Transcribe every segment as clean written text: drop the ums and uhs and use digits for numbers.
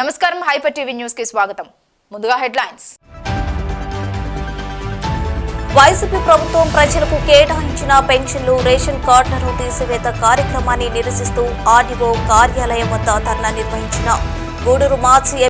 నమస్కారం hyper TV news కి స్వాగతం. ముందుగా హెడ్లైన్స్. వైసీపీ ప్రభుత్వం ప్రజలకు కేటాయించిన పెన్షన్లు రేషన్ కార్డులను తీసివేత కార్యక్రమాన్ని నిరసిస్తూ ఆర్డీఓ కార్యాలయం వద్ద ధర్నా నిర్వహించిన గూడూరు మాజీ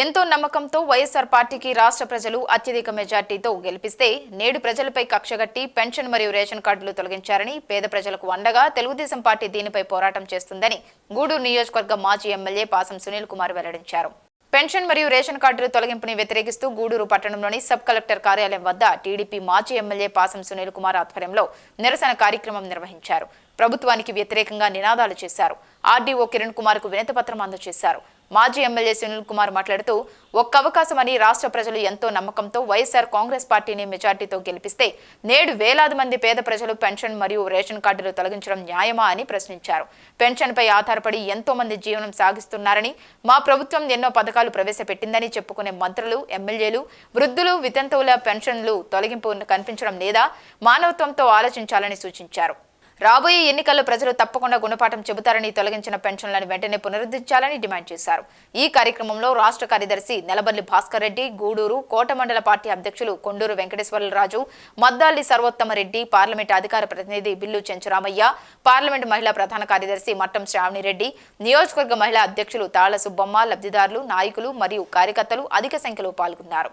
ఎంతో నమ్మకంతో వైఎస్ఆర్ పార్టీకి రాష్ట్ర ప్రజలు అత్యధిక మెజార్టీతో గెలిపిస్తే నేడు ప్రజలపై కక్షగట్టి పెన్షన్ మరియు రేషన్ కార్డులు తొలగించారని, పేద ప్రజలకు అండగా తెలుగుదేశం పార్టీ దీనిపై పోరాటం చేస్తుందని గూడూరు నియోజకవర్గ మాజీ ఎమ్మెల్యే పాసం సునీల్ కుమార్ వెల్లడించారు. పెన్షన్ మరియు రేషన్ కార్డుల తొలగింపుని వ్యతిరేకిస్తూ గూడూరు పట్టణంలోని సబ్ కలెక్టర్ కార్యాలయం వద్ద టీడీపీ మాజీ ఎమ్మెల్యే పాసం సునీల్ కుమార్ ఆధ్వర్యంలో నిరసన కార్యక్రమం నిర్వహించారు. ప్రభుత్వానికి వ్యతిరేకంగా నినాదాలు చేశారు. ఆర్డీఓ కిరణ్ కుమార్ కు వినతి పత్రం అందజేశారు. మాజీ ఎమ్మెల్యే సునీల్ కుమార్ మాట్లాడుతూ, ఒక్క అవకాశమని రాష్ట్ర ప్రజలు ఎంతో నమ్మకంతో వైఎస్ఆర్ కాంగ్రెస్ పార్టీని మెజార్టీతో గెలిపిస్తే నేడు వేలాది మంది పేద ప్రజలు పెన్షన్ మరియు రేషన్ కార్డులు తొలగించడం న్యాయమా అని ప్రశ్నించారు. పెన్షన్పై ఆధారపడి ఎంతో మంది జీవనం సాగిస్తున్నారని, మా ప్రభుత్వం ఎన్నో పథకాలు ప్రవేశపెట్టిందని చెప్పుకునే మంత్రులు, ఎమ్మెల్యేలు, వృద్ధులు, వితంతువుల పెన్షన్లు తొలగింపు కనిపించడం లేదా మానవత్వంతో ఆలోచించాలని సూచించారు. రాబోయే ఎన్నికల్లో ప్రజలు తప్పకుండా గుణపాఠం చెబుతారని, తొలగించిన పెన్షన్లను వెంటనే పునరుద్ధరించాలని డిమాండ్ చేశారు. ఈ కార్యక్రమంలో రాష్ట్ర కార్యదర్శి నెలబల్లి భాస్కర్ రెడ్డి, గూడూరు కోట మండల పార్టీ అధ్యక్షులు కొండూరు వెంకటేశ్వరరాజు, మద్దాలి సర్వోత్తమ రెడ్డి, పార్లమెంట్ అధికార ప్రతినిధి బిల్లు చెంచురామయ్య, పార్లమెంట్ మహిళా ప్రధాన కార్యదర్శి మట్టం శ్రావణిరెడ్డి, నియోజకవర్గ మహిళా అధ్యక్షులు తాళ్ల సుబ్బమ్మ, లబ్ధిదారులు, నాయకులు మరియు కార్యకర్తలు అధిక సంఖ్యలో పాల్గొన్నారు.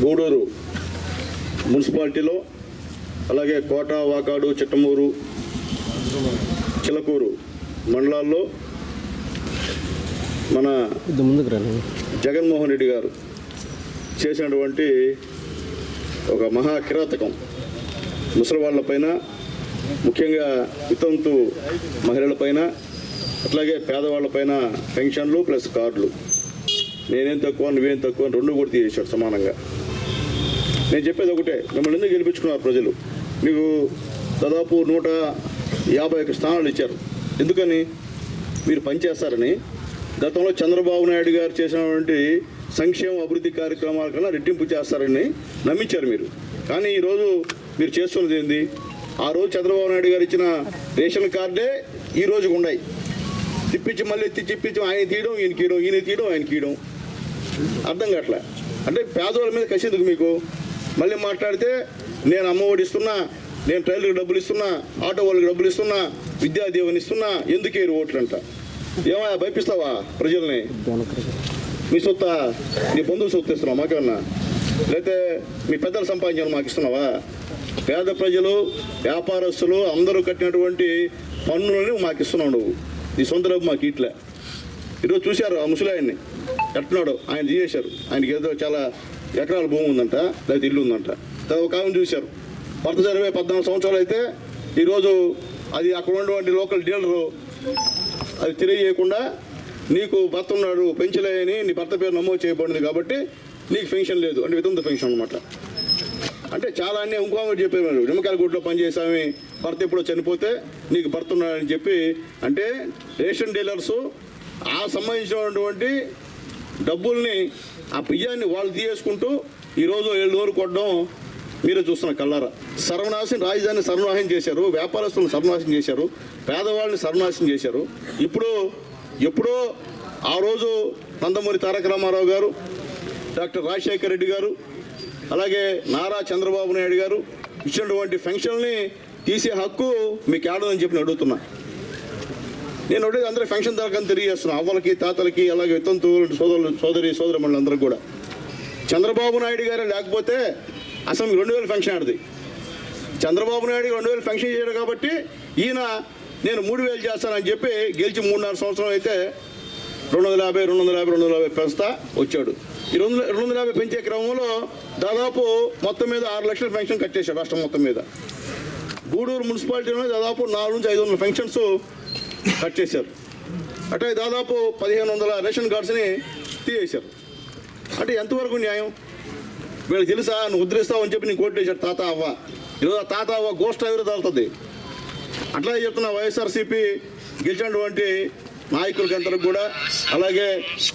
గూడూరు మున్సిపాలిటీలో అలాగే కోట, వాకాడు, చిట్టమూరు, చిలకూరు మండలాల్లో మన జగన్మోహన్ రెడ్డి గారు చేసినటువంటి ఒక మహా కిరాతకం ముసలి వాళ్ళపైన, ముఖ్యంగా వితంతు మహిళలపైన, అట్లాగే పేదవాళ్ళపైన పెన్షన్లు ప్లస్ కార్డులు, నేనేం తక్కువ నువ్వేం తక్కువ రెండు కూడా తీసేశాడు సమానంగా. నేను చెప్పేది ఒకటే, మిమ్మల్ని ఎందుకు గెలిపించుకున్నారు ప్రజలు? మీకు దాదాపు 151 స్థానాలు ఇచ్చారు. ఎందుకని? మీరు పనిచేస్తారని. గతంలో చంద్రబాబు నాయుడు గారు చేసినటువంటి సంక్షేమ అభివృద్ధి కార్యక్రమాల కన్నా రెట్టింపు చేస్తారని నమ్మించారు మీరు. కానీ ఈరోజు మీరు చేస్తున్నది ఏంది? ఆ రోజు చంద్రబాబు నాయుడు గారు ఇచ్చిన రేషన్ కార్డే ఈ రోజుకు ఉన్నాయి. తిప్పించి మళ్ళీ తిప్పించి ఆయన తీయడం, ఈయన తీయడం, ఈయన తీయడం, ఆయన తీయడం. అర్థం కావట్లే. అంటే పేదవాళ్ళ మీద కసేందుకు మీకు? మళ్ళీ మాట్లాడితే నేను అమ్మఒడి ఇస్తున్నా, నేను ట్రైలర్కి డబ్బులు ఇస్తున్నా, ఆటో వాళ్ళకి డబ్బులు ఇస్తున్నా, విద్యాదీవెని ఇస్తున్నా, ఎందుకేరు ఓట్లు అంట. ఏమయ్యా భయపిస్తావా ప్రజల్ని? మీ సొత్త, నీ బంధువు సొత్తు ఇస్తున్నావు మాకేమన్నా? లేకపోతే మీ పెద్దలు సంపాదించాలని మాకు ఇస్తున్నావా? పేద ప్రజలు, వ్యాపారస్తులు అందరూ కట్టినటువంటి పన్నులని మాకు ఇస్తున్నావు నువ్వు. నీ సొంత డబ్బు మాకు ఇట్లే. ఈరోజు చూశారు ఆ ముసలాయన్ని ఎట్టున్నాడు, ఆయన తీసేశారు. ఆయనకి ఏదో చాలా ఎకరాల భూమి ఉందంట, లేకపోతే ఇల్లు ఉందంట. ఒక ఆమెను చూశారు, భర్త చనిపోయి 14 సంవత్సరాలు అయితే ఈరోజు అది అక్కడ ఉన్నటువంటి లోకల్ డీలరు అది తెలియజేయకుండా, నీకు భర్త ఉన్నాడు పెన్షన్లేని నీ భర్త పేరు నమోదు చేయబడింది కాబట్టి నీకు పెన్షన్ లేదు అంటే వితంతు పెన్షన్ అనమాట. అంటే చాలా అన్నీ ఇంకో చెప్పారు, నిమ్మకాయల గుడ్లో పనిచేసామి భర్త ఎప్పుడో చనిపోతే నీకు భర్త ఉన్నాడని చెప్పి. అంటే రేషన్ డీలర్సు ఆ సంబంధించినటువంటి డబ్బుల్ని, ఆ బియ్యాన్ని వాళ్ళు తీసేసుకుంటూ ఈరోజు 7 రోజులు కొట్టడం మీరే చూస్తున్న కళ్ళారా. సర్వనాశనం, రాజధానిని సర్వనాశనం చేశారు, వ్యాపారస్తులను సర్వనాశనం చేశారు, పేదవాళ్ళని సర్వనాశనం చేశారు. ఎప్పుడో ఆ రోజు నందమూరి తారక రామారావు గారు, డాక్టర్ రాజశేఖర్ రెడ్డి గారు, అలాగే నారా చంద్రబాబు నాయుడు గారు ఇచ్చినటువంటి పెన్షన్ని తీసే హక్కు మీకు ఏడదని చెప్పి అడుగుతున్నా. నేను ఒకటి అందరూ పెన్షన్ దొరకని తెలియజేస్తున్నాను, అవ్వలకి, తాతలకి, అలాగే వితంతు సోదరుమణులందరూ కూడా. చంద్రబాబు నాయుడు గారు లేకపోతే అసలు 2000 ఫంక్షన్ ఆడది. చంద్రబాబు నాయుడు 2000 ఫంక్షన్ చేయడు కాబట్టి ఈయన నేను 3000 చేస్తానని చెప్పి గెలిచి 3.5 సంవత్సరం అయితే 250 పెంచుతా వచ్చాడు. ఈ 250 పెంచే క్రమంలో దాదాపు మొత్తం మీద 6 లక్షల ఫంక్షన్ కట్టేశాడు రాష్ట్రం మొత్తం మీద. గూడూరు మున్సిపాలిటీలో దాదాపు 400 నుంచి 500 ఫంక్షన్స్ కట్ చేశారు. అట్లా దాదాపు 1500 రేషన్ కార్డ్స్ని తీసేశారు. అంటే ఎంతవరకు న్యాయం? వీళ్ళకి తెలుసా నువ్వు ఉద్ధరిస్తావని చెప్పి నీకు కోర్టు వేశాడు తాత అవ్వ. ఈరోజు తాత అవ్వ గోష్ఠ ఎదురు తగులుతుంది. అట్లాగే చెప్తున్న వైఎస్ఆర్సీపీ గెలిచినటువంటి నాయకులకందరికి కూడా, అలాగే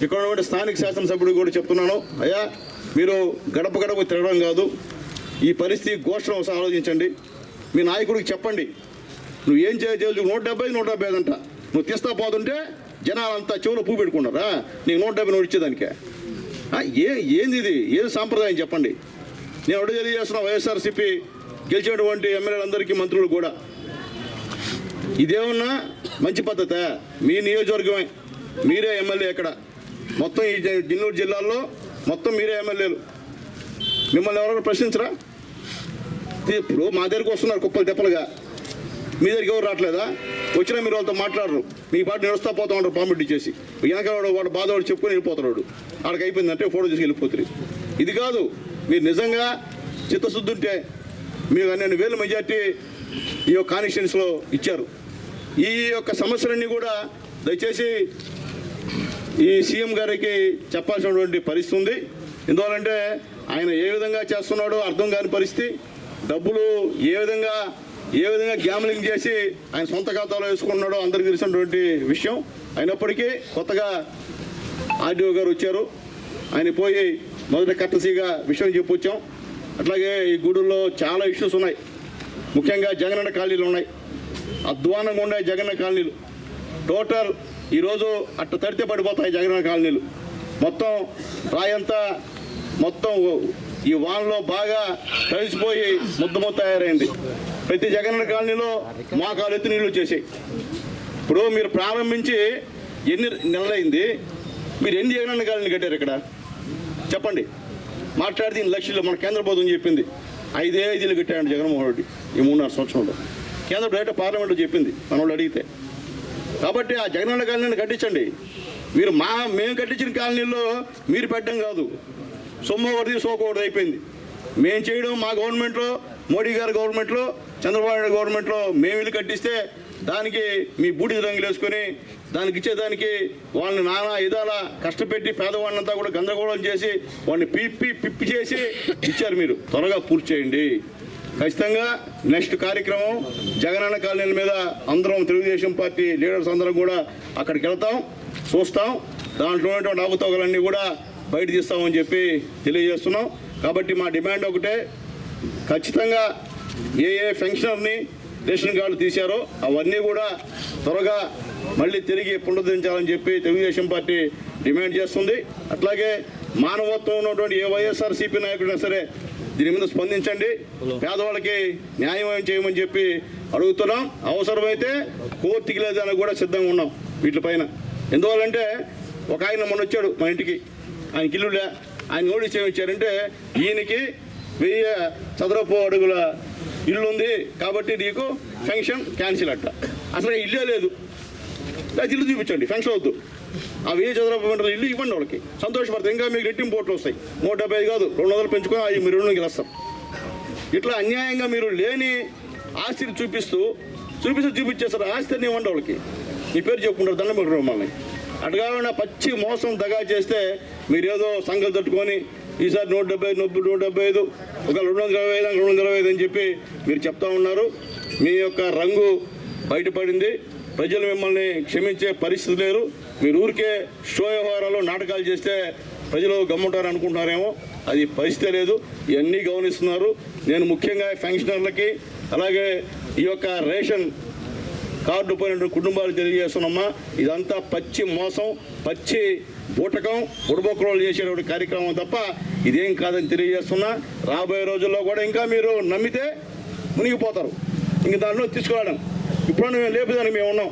ఇక్కడ ఉన్నటువంటి స్థానిక శాసనసభ్యుడికి కూడా చెప్తున్నాను, అయ్యా మీరు గడప గడప తిరగడం కాదు, ఈ పరిస్థితి గోష్ఠను ఒకసారి ఆలోచించండి. మీ నాయకుడికి చెప్పండి, నువ్వు ఏం చేయలేదు. 175 అంట నువ్వు తీస్తా పోతుంటే జనాలంతా చెవులో పువ్వు పెట్టుకున్నారా? నీకు 170 ఇచ్చేదానికే? ఏంది ఇది? ఏది సాంప్రదాయం చెప్పండి. నేను ఒకటి తెలియజేస్తున్నా వైఎస్ఆర్సీపీ గెలిచినటువంటి ఎమ్మెల్యేలందరికీ, మంత్రులు కూడా, ఇదేమన్నా మంచి పద్ధతే? మీ నియోజకవర్గమే, మీరే ఎమ్మెల్యే. ఇక్కడ మొత్తం ఈ జిన్నూరు జిల్లాలో మొత్తం మీరే ఎమ్మెల్యేలు. మిమ్మల్ని ఎవరైనా ప్రశ్నించరా? ఇప్పుడు మా దగ్గరికి వస్తున్నారు కుప్పలు తెప్పలుగా, మీ దగ్గరికి ఎవరు రావట్లేదా? వచ్చినా మీరు వాళ్ళతో మాట్లాడరు, మీ పాటు నడుస్తా పోతా ఉంటారు పాంపిట్ ఇచ్చేసి. వెనక వాడు బాధవాడు చెప్పుకొని వెళ్ళిపోతాడు. ఆడికి అయిపోయిందంటే ఫోటో తీసుకు వెళ్ళిపోతుంది. ఇది కాదు. మీరు నిజంగా చిత్తశుద్ధి ఉంటే మీరు 12,000 మెజార్టీ ఈ యొక్క కాన్స్టిట్యున్సీలో ఇచ్చారు. ఈ యొక్క సమస్యలన్నీ కూడా దయచేసి ఈ సీఎం గారికి చెప్పాల్సినటువంటి పరిస్థితి ఉంది. ఎందువల్లంటే ఆయన ఏ విధంగా చేస్తున్నాడో అర్థం కాని పరిస్థితి. డబ్బులు ఏ విధంగా గ్యామ్లింగ్ చేసి ఆయన సొంత ఖాతాలో వేసుకున్నాడో అందరికీ తెలిసినటువంటి విషయం. అయినప్పటికీ కొత్తగా ఆర్డీఓ గారు వచ్చారు, ఆయన పోయి మొదట కట్టసీగా విషయం చెప్పొచ్చాం. అట్లాగే ఈ గూడూరులో చాలా ఇష్యూస్ ఉన్నాయి. ముఖ్యంగా జగనన్న కాలనీలు ఉన్నాయి, అధ్వానంగా ఉన్నాయి జగనన్న కాలనీలు. టోటల్ ఈరోజు అట్ట తడితే పడిపోతాయి జగనన్న కాలనీలు. మొత్తం రాయంతా మొత్తం ఈ వానలో బాగా కలిసిపోయి ముద్ద తయారైంది. ప్రతి జగనన్న కాలనీలో మోకాలు ఎత్తు నీళ్ళు వచ్చేసాయి. ఇప్పుడు మీరు ప్రారంభించి ఎన్ని నెలలైంది? మీరు ఎన్ని జగనన్న కాలనీ కట్టారు ఇక్కడ చెప్పండి? మాట్లాడితే 1 లక్షలు మన కేంద్ర ప్రభుత్వం చెప్పింది 5 కట్టాడు జగన్మోహన్ రెడ్డి ఈ 3.5 సంవత్సరంలో. కేంద్ర ప్రభుత్వం పార్లమెంట్లో చెప్పింది మన వాళ్ళు అడిగితే. కాబట్టి ఆ జగనన్న కాలనీని కట్టించండి. మీరు మేము కట్టించిన కాలనీల్లో మీరు పెట్టడం కాదు, సొమ్మవరిది సోకవరిది అయిపోయింది. మేము చేయడం మా గవర్నమెంట్లో, మోడీ గారి గవర్నమెంట్లో, చంద్రబాబు నాయుడు గవర్నమెంట్లో మేము ఇల్లు కట్టిస్తే దానికి మీ బూడిద రంగులు వేసుకొని దానికి ఇచ్చేదానికి వాళ్ళని నానా ఇదాలా కష్టపెట్టి పేదవాళ్ళంతా కూడా గందరగోళం చేసి వాడిని పిప్పి చేసి ఇచ్చారు. మీరు త్వరగా పూర్తి చేయండి. ఖచ్చితంగా నెక్స్ట్ కార్యక్రమం జగనన్న కాలనీల మీద అందరం తెలుగుదేశం పార్టీ లీడర్స్ అందరం కూడా అక్కడికి వెళ్తాం, చూస్తాం. దాంట్లో ఉన్నటువంటి అవకతవకలన్నీ కూడా బయట తీస్తామని చెప్పి తెలియజేస్తున్నాం. కాబట్టి మా డిమాండ్ ఒకటే, ఖచ్చితంగా ఏ ఫంక్షనర్ని రేషన్ కార్డు తీశారో అవన్నీ కూడా త్వరగా మళ్ళీ తిరిగి పునరుద్ధరించాలని చెప్పి తెలుగుదేశం పార్టీ డిమాండ్ చేస్తుంది. అట్లాగే మానవత్వం ఉన్నటువంటి ఏ వైఎస్ఆర్సీపీ నాయకుడైనా సరే దీని మీద స్పందించండి, పేదవాళ్ళకి న్యాయం చేయమని చెప్పి అడుగుతున్నాం. అవసరమైతే కోర్టుకి లేదని కూడా సిద్ధంగా ఉన్నాం వీటిపైన. ఎందువల్లంటే ఒక ఆయన మొన్న వచ్చాడు మన ఇంటికి, ఆయనకి ఇల్లులే, ఆయన నోటీస్ ఏమి ఇచ్చారంటే ఈయనకి 1000 చదరపు అడుగుల ఇల్లు ఉంది కాబట్టి నీకు ఫంక్షన్ క్యాన్సిల్ అట్ట. అసలు ఇల్లే లేదు, అది ఇల్లు చూపించండి, ఫంక్షన్ వద్దు. ఆ 1000 చదరపు మీటర్ల ఇల్లు ఇవ్వండి వాళ్ళకి, సంతోషపడతాయి. ఇంకా మీకు రెట్టింపు పోట్లు వస్తాయి. 175 కాదు 200 పెంచుకొని అవి మీరు 200 గెలుస్తాం. ఇట్లా అన్యాయంగా మీరు లేని ఆస్తిని చూపించేస్తారు. ఆస్తిని ఇవ్వండి వాళ్ళకి, మీ పేరు చెప్పుకుంటారు, దండం పెట్టడం మమ్మల్ని. అటు కాకుండా పచ్చి మోసం దగా చేస్తే మీరేదో సంఘాలు తట్టుకొని ఈసారి 175 ఒక 225 అని చెప్పి మీరు చెప్తా ఉన్నారు. మీ యొక్క రంగు బయటపడింది. ప్రజలు మిమ్మల్ని క్షమించే పరిస్థితి లేరు. మీరు ఊరికే షో వ్యవహారాలు నాటకాలు చేస్తే ప్రజలు గమ్ముంటారు అనుకుంటున్నారేమో, అది పరిస్థితి లేదు. ఇవన్నీ గమనిస్తున్నారు. నేను ముఖ్యంగా ఫంక్షనర్లకి అలాగే ఈ యొక్క రేషన్ కార్డు పోయినటువంటి కుటుంబాలు తెలియజేస్తున్నామా, ఇదంతా పచ్చి మోసం, పచ్చి బూటకం, బుడబొక్కలు చేసేటువంటి కార్యక్రమం తప్ప ఇదేం కాదని తెలియజేస్తున్నా. రాబోయే రోజుల్లో కూడా ఇంకా మీరు నమ్మితే మునిగిపోతారు. ఇంక దాంట్లో తీసుకురావడం ఇప్పుడు మేము లేపేదానికి మేము ఉన్నాం.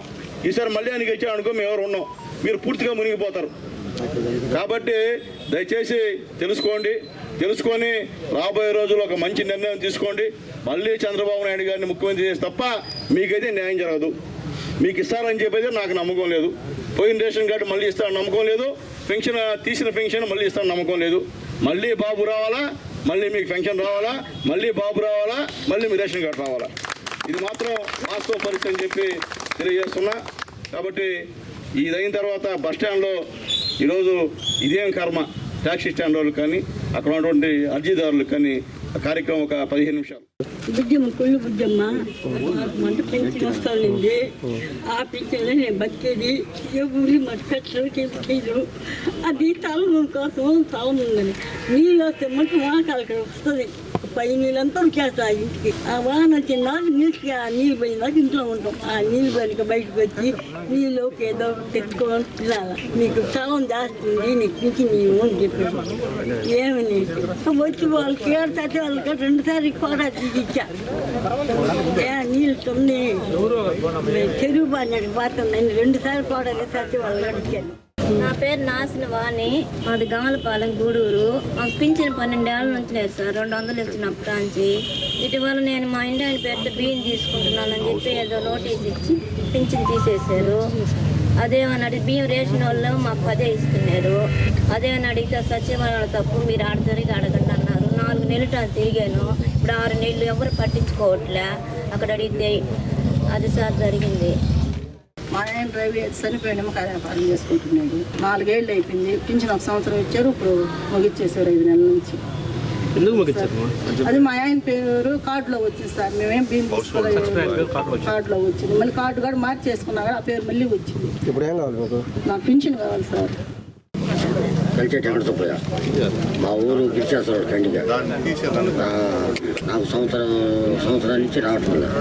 ఈసారి మళ్ళీ ఆయనకి ఇచ్చామనుకో మేము ఎవరు ఉన్నాం, మీరు పూర్తిగా మునిగిపోతారు. కాబట్టి దయచేసి తెలుసుకొని రాబోయే రోజుల్లో ఒక మంచి నిర్ణయం తీసుకోండి. మళ్ళీ చంద్రబాబు నాయుడు గారిని ముఖ్యమంత్రి చేసి తప్ప మీకైతే న్యాయం జరగదు. మీకు ఇస్తారని చెప్పేది నాకు నమ్మకం లేదు. పోయిన రేషన్ కార్డు మళ్ళీ ఇస్తారని నమ్మకం లేదు. పెన్షన్ తీసిన పెన్షన్ మళ్ళీ ఇస్తారని నమ్మకం లేదు. మళ్ళీ బాబు రావాలా, మళ్ళీ మీకు పెన్షన్ రావాలా, మళ్ళీ బాబు రావాలా, మళ్ళీ మీ రేషన్ కార్డు రావాలా. ఇది మాత్రం వాస్తవ పరిస్థితి అని చెప్పి తెలియజేస్తున్నా. కాబట్టి ఇది అయిన తర్వాత బస్టాండ్లో ఈరోజు ఇదేం కర్మ ట్యాక్సీ స్టాండ్ వాళ్ళకి కానీ అక్కడ ఉన్నటువంటి అర్జీదారులకు కానీ కార్యక్రమం ఒక 15 నిమిషాలు. బుజ్జమ్మ కొళ్ళు బుజ్జమ్మ మంట పెంచి వస్తానండి. ఆ పింఛన్లో నేను బతికేది. ఎవరు మట్టి పెట్టరు చేయరు. అది తలము కోసం తలం ఉందని నీళ్ళు వస్తే మట్టి వానకాలకి వస్తుంది. పై నీళ్ళంతా ఉడికేస్తాయి ఇంటికి. ఆ వాన వచ్చిందాక నీళ్ళు పోయిందాక ఇంట్లో ఉంటాం. ఆ నీళ్ళు పోయినాక బయటకు వచ్చి నీళ్ళు ఏదో తెచ్చుకోవాలి తినాలి. నీకు తలం చేస్తుంది, నీకు పింఛన్ నీవు అని చెప్పారు. ఏమని వచ్చి వాళ్ళకి ఏడుతాతే వాళ్ళకి 2 సార్లు కూడా ఇచ్చా. నీళ్ళు తొమ్మిది చెరువు బాడినట్టు పోతుందని 2 సార్లు కూడా తెచ్చి వాళ్ళు అడిగాను. నా పేరు నాసిన వాణి, మాది గామలపాలెం గూడూరు. మాకు పింఛన్ 12 ఏళ్ళ నుంచి లేదు సార్, 200 ఇచ్చినప్పటి నుంచి. ఇటీవల నేను మా ఇంటి ఆయన పేరుతో బియ్యం తీసుకుంటున్నానని చెప్పి ఏదో నోటీస్ ఇచ్చి పింఛన్ తీసేశారు. అదేమని అడిగి బియ్యం రేషన్ వాళ్ళు మాకు 10 ఇస్తున్నారు. అదేమని అడిగితే సచివాలయం తప్పు, మీరు తిరిగి అడగండి అన్నారు. 4 నెలలు తిరిగాను. ఇప్పుడు 6 నెలలు ఎవరు పట్టించుకోవట్లే. అక్కడ అడిగితే అది సార్ జరిగింది. మా ఆయన డ్రైవర్ చనిపోయిన నిమ్మకాయ వ్యాపారం చేసుకుంటున్నాడు. 4 ఏళ్ళు అయిపోయింది. పింఛన్ 1 సంవత్సరం ఇచ్చారు. ఇప్పుడు ముగిచ్చేసారు 5 నెలల నుంచి. అది మా ఆయన పేరు కార్డులో వచ్చింది సార్. మేమేం బియ్యం తీసుకోలేదు, కార్డులో వచ్చింది. మళ్ళీ కార్డు కూడా మార్చేసుకున్నా కూడా ఆ పేరు మళ్ళీ వచ్చింది. ఇప్పుడు ఏం కావాలి మీకు? నాకు పింఛన్ కావాలి సార్. కంచె పోయా మా ఊరు గిరిచేస్తారు కండిగా. నాకు సంవత్సరాల నుంచి రావటం లేదు.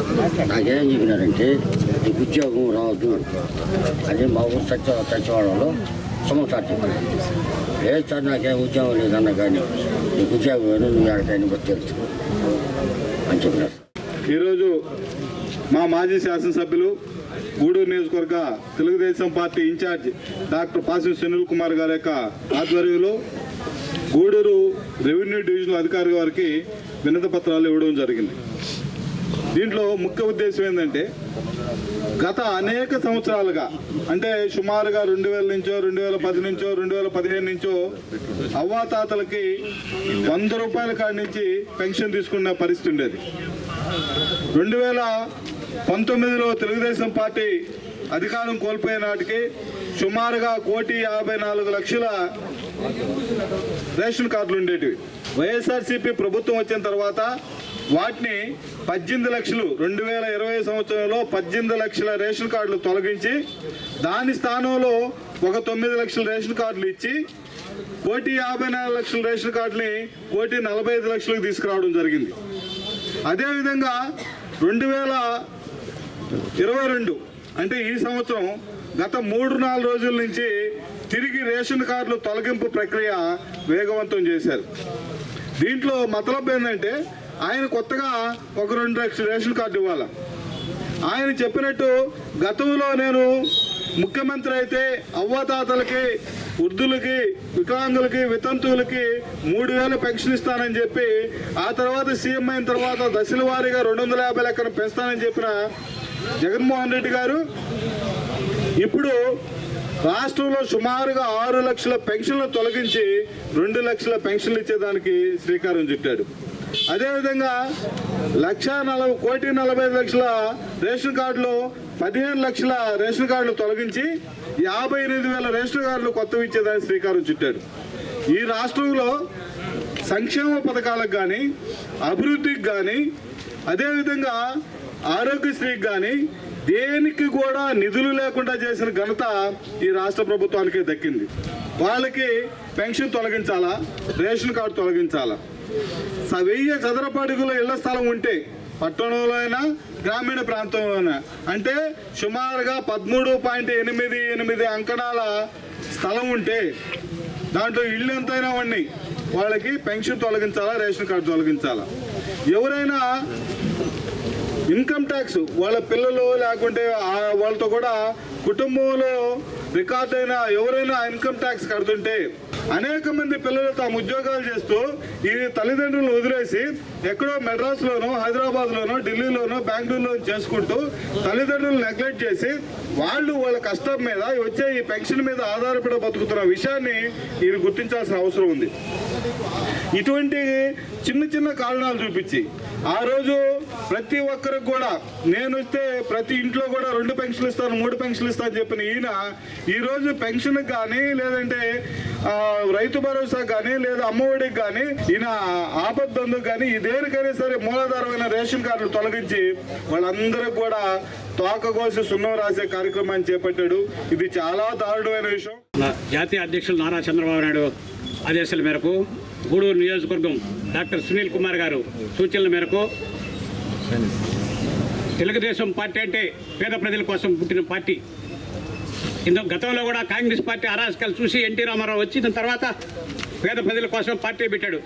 నాకేం చెప్పినారంటే నీకు ఉద్యోగం రావద్దు అని మా ఊరు సచివాలయంలో సమాచారం చెప్పారు. లేదు సార్ నాకేం ఉద్యోగం లేదన్నా కానీ నీకు ఉద్యోగం వేరు, నువ్వు ఎక్కడికైనా తెలుసు అని చెప్పినారు. ఈరోజు మా మాజీ శాసనసభ్యులు గూడూరు నియోజకవర్గ తెలుగుదేశం పార్టీ ఇన్ఛార్జ్ డాక్టర్ పాసం సునీల్ కుమార్ గారి యొక్క ఆధ్వర్యంలో గూడూరు రెవెన్యూ డివిజనల్ అధికారి వారికి వినతి పత్రాలు ఇవ్వడం జరిగింది. దీంట్లో ముఖ్య ఉద్దేశం ఏంటంటే గత అనేక సంవత్సరాలుగా అంటే సుమారుగా 2000 నుంచో 2010 నుంచో 2015 నుంచో అవ్వాతాతలకి 100 రూపాయల కాడి నుంచి పెన్షన్ తీసుకున్న పరిస్థితి ఉండేది. 2019లో తెలుగుదేశం పార్టీ అధికారం కోల్పోయే నాటికి సుమారుగా 1,54,00,000 రేషన్ కార్డులు ఉండేటివి. వైఎస్ఆర్సీపీ ప్రభుత్వం వచ్చిన తర్వాత వాటిని 18 లక్షలు 2020 సంవత్సరంలో 18 లక్షల రేషన్ కార్డులు తొలగించి దాని స్థానంలో ఒక 9 లక్షల రేషన్ కార్డులు ఇచ్చి 1,54,00,000 రేషన్ కార్డుని 1,45,00,000 తీసుకురావడం జరిగింది. అదేవిధంగా 2022 అంటే ఈ సంవత్సరం గత 3-4 రోజుల నుంచి తిరిగి రేషన్ కార్డులు తొలగింపు ప్రక్రియ వేగవంతం చేశారు. దీంట్లో మతలబ్ ఏంటంటే ఆయన కొత్తగా ఒక 2 లక్షల రేషన్ కార్డు ఇవ్వాలి. ఆయన చెప్పినట్టు గతంలో నేను ముఖ్యమంత్రి అయితే అవ్వాతాతలకి, వృద్ధులకి, వికలాంగులకి, వితంతువులకి 3,000 పెన్షన్ ఇస్తానని చెప్పి ఆ తర్వాత సీఎం అయిన తర్వాత దశల వారీగా 250 లెక్కన పెంచుతానని చెప్పిన జగన్మోహన్ రెడ్డి గారు ఇప్పుడు రాష్ట్రంలో సుమారుగా 6 లక్షల పెన్షన్లు తొలగించి 2 లక్షల పెన్షన్లు ఇచ్చేదానికి శ్రీకారం చుట్టాడు. అదేవిధంగా 1,40,45,00,000 రేషన్ కార్డులో 15 లక్షల రేషన్ కార్డులు తొలగించి 58,000 రేషన్ కార్డులు కొత్తవి ఇచ్చేదానికి శ్రీకారం చుట్టాడు. ఈ రాష్ట్రంలో సంక్షేమ పథకాలకు కానీ, అభివృద్ధికి కానీ, అదేవిధంగా ఆరోగ్యశ్రీకి కానీ దేనికి కూడా నిధులు లేకుండా చేసిన ఘనత ఈ రాష్ట్ర ప్రభుత్వానికే దక్కింది. వాళ్ళకి పెన్షన్ తొలగించాలా, రేషన్ కార్డు తొలగించాలా. 1000 చదరపు అడుగుల ఇళ్ల స్థలం ఉంటే పట్టణంలో అయినా గ్రామీణ ప్రాంతంలో అయినా అంటే సుమారుగా 13.88 అంకణాల స్థలం ఉంటే దాంట్లో ఇళ్ళు ఎంతైనా ఉన్నాయి వాళ్ళకి పెన్షన్ తొలగించాలా, రేషన్ కార్డు తొలగించాలా. ఎవరైనా ఇన్కమ్ ట్యాక్స్ వాళ్ళ పిల్లలు లేకుంటే వాళ్ళతో కూడా కుటుంబంలో రికార్డ్ అయిన ఎవరైనా ఇన్కమ్ ట్యాక్స్ కడుతుంటే అనేక మంది పిల్లలు తాము ఉద్యోగాలు చేస్తూ ఈ తల్లిదండ్రులను వదిలేసి ఎక్కడో మెడ్రాస్లోనో హైదరాబాద్లోనో ఢిల్లీలోనో బెంగళూరులో చేసుకుంటూ తల్లిదండ్రులు నెగ్లెక్ట్ చేసి వాళ్ళ కష్టం మీద వచ్చే ఈ పెన్షన్ మీద ఆధారపడి బతుకుతున్న విషయాన్ని వీరు గుర్తించాల్సిన అవసరం ఉంది. ఇటువంటి చిన్న చిన్న కారణాలు చూపించి ఆ రోజు ప్రతి ఒక్కరికి కూడా నేను వస్తే ప్రతి ఇంట్లో కూడా 2 పెన్షన్లు ఇస్తాను 3 పెన్షన్లు ఇస్తాను చెప్పిన ఈయన ఈరోజు పెన్షన్కి కానీ లేదంటే రైతు భరోసా కానీ లేదా అమ్మఒడికి కానీ ఈయన ఆపద్బంధుకు కానీ దేనికైనా సరే మూలాధారమైన రేషన్ కార్డులు తొలగించి వాళ్ళందరికీ కూడా తోక కోసి సున్నం రాసే కార్యక్రమాన్ని చేపట్టాడు. ఇది చాలా దారుణమైన విషయం. జాతీయ అధ్యక్షులు నారా చంద్రబాబు నాయుడు ఆదేశాల మేరకు గూడూరు నియోజకవర్గం డాక్టర్ సునీల్ కుమార్ గారు సూచనల మేరకు తెలుగుదేశం పార్టీ అంటే పేద ప్రజల కోసం పుట్టిన పార్టీ. గతంలో కూడా కాంగ్రెస్ పార్టీ అరాజకాలు చూసి ఎన్టీ రామారావు వచ్చిన తర్వాత పేద ప్రజల కోసం పార్టీ పెట్టాడు.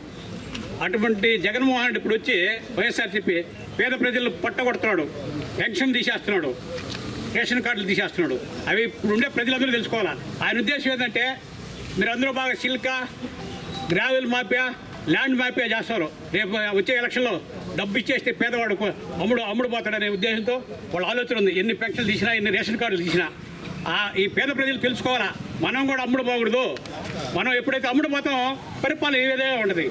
అటువంటి జగన్మోహన్ రెడ్డి ఇప్పుడు వచ్చి వైఎస్ఆర్సీపీ పేద ప్రజలు పట్టగొడుతున్నాడు, పెన్షన్ తీసేస్తున్నాడు, రేషన్ కార్డులు తీసేస్తున్నాడు. అవి ఇప్పుడుండే ప్రజలందరూ తెలుసుకోవాలా. ఆయన ఉద్దేశం ఏంటంటే మీరందరూ బాగా సిల్క గ్రావెల్ మాఫియా ల్యాండ్ మాఫియా చేస్తారు, రేపు వచ్చే ఎలక్షన్లో డబ్బు ఇచ్చేస్తే పేదవాడు అమ్ముడు పోతాడనే ఉద్దేశంతో వాళ్ళ ఆలోచన ఉంది. ఎన్ని పెన్షన్లు తీసినా ఎన్ని రేషన్ కార్డులు తీసినా ఈ పేద ప్రజలు తెలుసుకోవాలా. మనం కూడా అమ్ముడు పోకూడదు. మనం ఎప్పుడైతే అమ్ముడు పోతామో పరిపాలన ఏ విధంగా ఉంటుంది.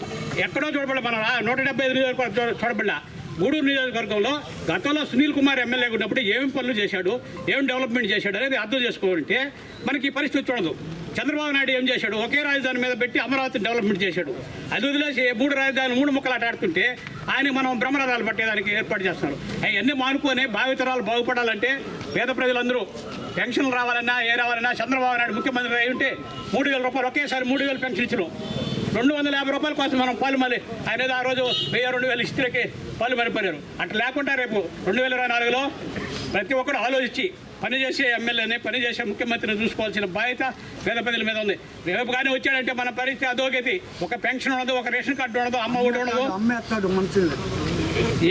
ఎక్కడో చూడబడ మన 175 నియోజకవర్గం చూడబడ్డా. గూడూరు నియోజకవర్గంలో గతంలో సునీల్ కుమార్ ఎమ్మెల్యే ఉన్నప్పుడు ఏమేమి పనులు చేశాడు, ఏం డెవలప్మెంట్ చేశాడు అనేది అర్థం చేసుకోవాలంటే మనకి ఈ పరిస్థితి చూడదు. చంద్రబాబు నాయుడు ఏం చేశాడు, ఒకే రాజధాని మీద పెట్టి అమరావతిని డెవలప్మెంట్ చేశాడు. అది వదిలేసి 3 రాజధానులు 3 ముక్కలు ఆడుతుంటే ఆయన మనం బ్రహ్మరథాలు పట్టేదానికి ఏర్పాటు చేస్తున్నారు. అవన్నీ మానుకొని భావితరాలు బాగుపడాలంటే పేద ప్రజలందరూ పెన్షన్లు రావాలన్నా రావాలన్నా చంద్రబాబు నాయుడు ముఖ్యమంత్రి అయి ఉంటే 3,000 రూపాయలు ఒకేసారి 3,000 పెన్షన్ ఇచ్చినాం. 250 రూపాయల కోసం మనం పాలు మళ్ళీ ఆయన ఏదో ఆ రోజు 1,000-2,000 ఇస్త్రీలకి పాలు మరిపోయారు. అట్లా లేకుండా రేపు 2024లో ప్రతి ఒక్కరు ఆలోచించి పనిచేసే ఎమ్మెల్యేని పనిచేసే ముఖ్యమంత్రిని చూసుకోవాల్సిన బాధ్యత పేద ప్రజల మీద ఉంది. రేపు కానీ వచ్చాడంటే మన పరిస్థితి అధోగతి. ఒక పెన్షన్ ఉండదు, ఒక రేషన్ కార్డు ఉండదు, అమ్మ ఒడి ఉండదు,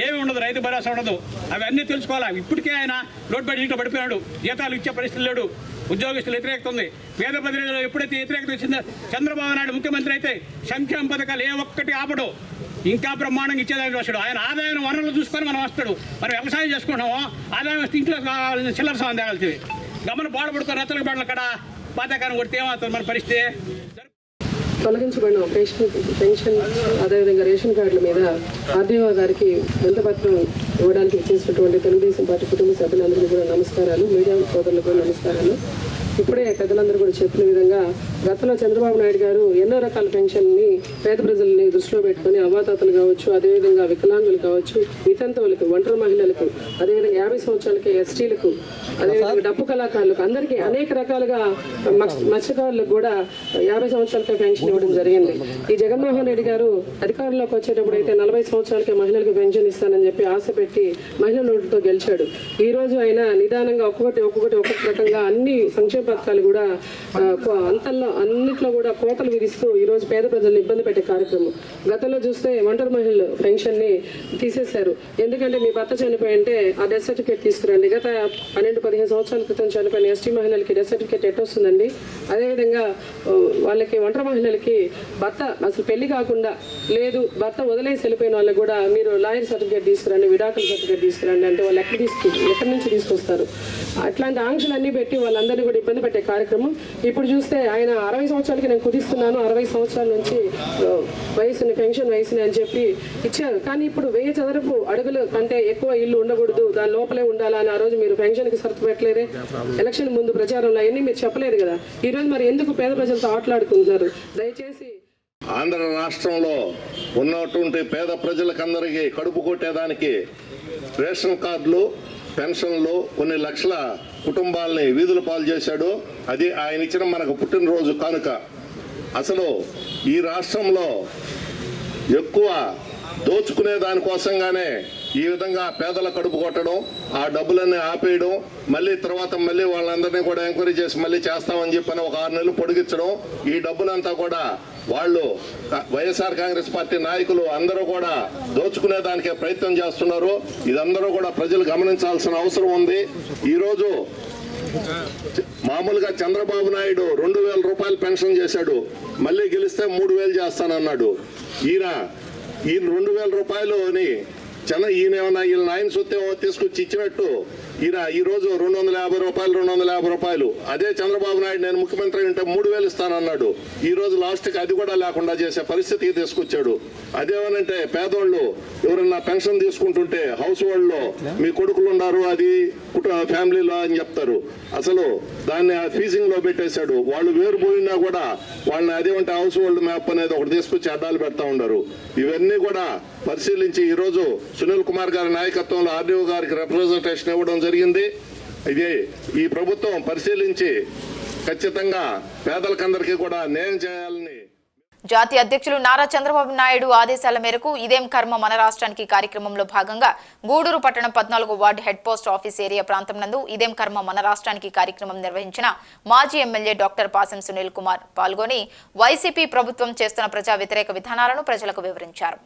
ఏమి ఉండదు, రైతు భరోసా ఉండదు. అవన్నీ తెలుసుకోవాలి. ఇప్పటికే ఆయన లోడ్ బడ్జెట్లో పడిపోయాడు, జీతాలు ఇచ్చే పరిస్థితి లేడు, ఉద్యోగస్తులు వ్యతిరేకత ఉంది. పేద ప్రజలు ఎప్పుడైతే వ్యతిరేకత వచ్చిందో చంద్రబాబు నాయుడు ముఖ్యమంత్రి అయితే సంక్షేమ పథకాలు ఏ ఒక్కటి ఆపడు, ఇంకా బ్రహ్మాండంగా ఇచ్చేదానికి వస్తాడు. ఆయన ఆదాయం వనరులు చూసుకొని మనం వస్తాడు. మనం వ్యవసాయం చేసుకుంటాము, ఆదాయం వస్తే ఇంట్లో చిల్లర సామాన్ తేగాల్సింది. గమన బాధపడుతున్న రతలకు బెడల కడ పాతకాన్ని కొడితే ఏమవుతుంది మన పరిస్థితి. తొలగించబడిన పెన్షన్ అదేవిధంగా రేషన్ కార్డుల మీద ఆర్డీఓ గారికి వినతిపత్రం ఇవ్వడానికి చేసినటువంటి తెలుగుదేశం పార్టీ కుటుంబ సభ్యులందరికీ కూడా నమస్కారాలు, మీడియా సోదరులకు కూడా నమస్కారాలు. ఇప్పుడే పెద్దలందరూ కూడా చెప్పిన విధంగా గతంలో చంద్రబాబు నాయుడు గారు ఎన్నో రకాల పెన్షన్ని పేద ప్రజల్ని దృష్టిలో పెట్టుకుని అవాతాతలు కావచ్చు, అదేవిధంగా వికలాంగులు కావచ్చు, వితంతువులకు, ఒంటరి మహిళలకు, అదేవిధంగా 50 సంవత్సరాలకి ఎస్టీలకు, అదేవిధంగా డప్పు కళాకారులకు అందరికీ అనేక రకాలుగా మత్స్యకారులకు కూడా 50 సంవత్సరాలకే పెన్షన్ ఇవ్వడం జరిగింది. ఈ జగన్మోహన్ రెడ్డి గారు అధికారంలోకి వచ్చేటప్పుడు అయితే 40 సంవత్సరాలకే మహిళలకు పెన్షన్ ఇస్తానని చెప్పి ఆశ పెట్టి మహిళల నోటితో గెలిచాడు. ఈ రోజు ఆయన నిదానంగా ఒక్కొక్కటి రకంగా అన్ని సంక్షేమ పథకాలు కూడా అన్నిట్లో కూడా కోతలు విధిస్తూ ఈరోజు పేద ప్రజలను ఇబ్బంది పెట్టే కార్యక్రమం. గతంలో చూస్తే ఒంటరి మహిళలు పెన్షన్ని తీసేశారు. ఎందుకంటే మీ భర్త చనిపోయింటే ఆ డెత్ సర్టిఫికేట్ తీసుకురండి. గత 12-15 సంవత్సరాల క్రితం చనిపోయిన ఎస్టీ మహిళలకి డెత్ సర్టిఫికేట్ ఎట్టొస్తుందండి. అదేవిధంగా వాళ్ళకి ఒంటరి మహిళలకి భర్త అసలు పెళ్లి కాకుండా లేదు, భర్త వదిలేసి వెళ్ళిపోయిన వాళ్ళకి కూడా మీరు లాయర్ సర్టిఫికేట్ తీసుకురండి, విడాకుల సర్టిఫికేట్ తీసుకురండి అంటే వాళ్ళు ఎక్కడి నుంచి తీసుకొస్తారు. అట్లాంటి ఆంక్షలన్నీ పెట్టి వాళ్ళందరినీ కూడా ఇబ్బంది పెట్టే కార్యక్రమం. ఇప్పుడు చూస్తే ఆయన 60 సంవత్సరాలకి నేను కుదిస్తున్నాను, 60 సంవత్సరాల నుంచి వయసుని పెన్షన్ వయసుని అని చెప్పి ఇచ్చారు. కానీ ఇప్పుడు 1000 చదరపు అడుగుల కంటే ఎక్కువ ఇల్లు ఉండకూడదు, దాని లోపలే ఉండాలని ఆ రోజు మీరు పెన్షన్కి సరుకు పెట్టలేదే, ఎలక్షన్ ముందు ప్రచారంలో అవన్నీ మీరు చెప్పలేదు కదా. ఈరోజు మరి ఎందుకు పేద ప్రజలతో ఆటలాడుకుంటున్నారు? దయచేసి ఆంధ్ర రాష్ట్రంలో ఉన్నటువంటి పేద ప్రజలకందరికీ కడుపు కొట్టేదానికి రేషన్ కార్డులు, పెన్షన్లు కొన్ని లక్షల కుటుంబాలని వీధుల పాలు చేశాడు. అది ఆయన ఇచ్చిన మనకు పుట్టినరోజు కానుక. అసలు ఈ రాష్ట్రంలో ఎక్కువ దోచుకునే దానికోసంగానే ఈ విధంగా పేదల కడుపు కొట్టడం, ఆ డబ్బులన్నీ ఆపేయడం, మళ్ళీ తర్వాత మళ్ళీ వాళ్ళందరినీ కూడా ఎంక్వైరీ చేసి మళ్ళీ చేస్తామని చెప్పని ఒక 6 నెలలు పొడిగించడం. ఈ డబ్బులంతా కూడా వాళ్ళు వైఎస్ఆర్ కాంగ్రెస్ పార్టీ నాయకులు అందరూ కూడా దోచుకునే దానికే ప్రయత్నం చేస్తున్నారు. ఇదందరూ కూడా ప్రజలు గమనించాల్సిన అవసరం ఉంది. ఈరోజు మామూలుగా చంద్రబాబు నాయుడు 2,000 రూపాయలు పెన్షన్ చేశాడు, మళ్ళీ గెలిస్తే 3,000 చేస్తానన్నాడు. ఈయన 2,000 రూపాయలుని ఈయన ఆయన సొత్తేమో తీసుకొచ్చి ఇచ్చినట్టు ఈయన ఈరోజు 250 రూపాయలు. అదే చంద్రబాబు నాయుడు నేను ముఖ్యమంత్రి ఉంటే 3,000 ఇస్తానన్నాడు. ఈ రోజు లాస్ట్కి అది కూడా లేకుండా చేసే పరిస్థితికి తీసుకొచ్చాడు. అదేమనంటే పేదోళ్ళు ఎవరన్నా పెన్షన్ తీసుకుంటుంటే హౌస్ హోల్డ్లో మీ కొడుకులు ఉన్నారు, అది ఫ్యామిలీలో అని చెప్తారు. అసలు దాన్ని ఫీజింగ్ లో పెట్టేశాడు. వాళ్ళు వేరు పోయినా కూడా వాళ్ళని అదేమంటే హౌస్ హోల్డ్ మ్యాప్ అనేది ఒకటి తీసుకొచ్చి అడ్డాలు పెడతా ఉన్నారు. ఇవన్నీ కూడా పరిశీలించి ఈరోజు సునీల్ కుమార్ గారి నాయకత్వంలో ఆర్డీఓ గారికి రిప్రజెంటేషన్ ఇవ్వడం జరిగింది. ఇది ఈ ప్రభుత్వం పరిశీలించి ఖచ్చితంగా పేదలకందరికీ కూడా న్యాయం చేయాలని జాతీయ అధ్యక్షులు నారా చంద్రబాబు నాయుడు ఆదేశాల మేరకు ఇదేం కర్మ మన రాష్ట్రానికి కార్యక్రమంలో భాగంగా గూడూరు పట్టణం 14 ward head post office area ప్రాంతం నందు ఇదేం కర్మ మన రాష్ట్రానికి కార్యక్రమం నిర్వహించిన మాజీ ఎమ్మెల్యే డాక్టర్ పాసం సునీల్ కుమార్ పాల్గొని వైసీపీ ప్రభుత్వం చేస్తున్న ప్రజా వ్యతిరేక విధానాలను ప్రజలకు వివరించారు.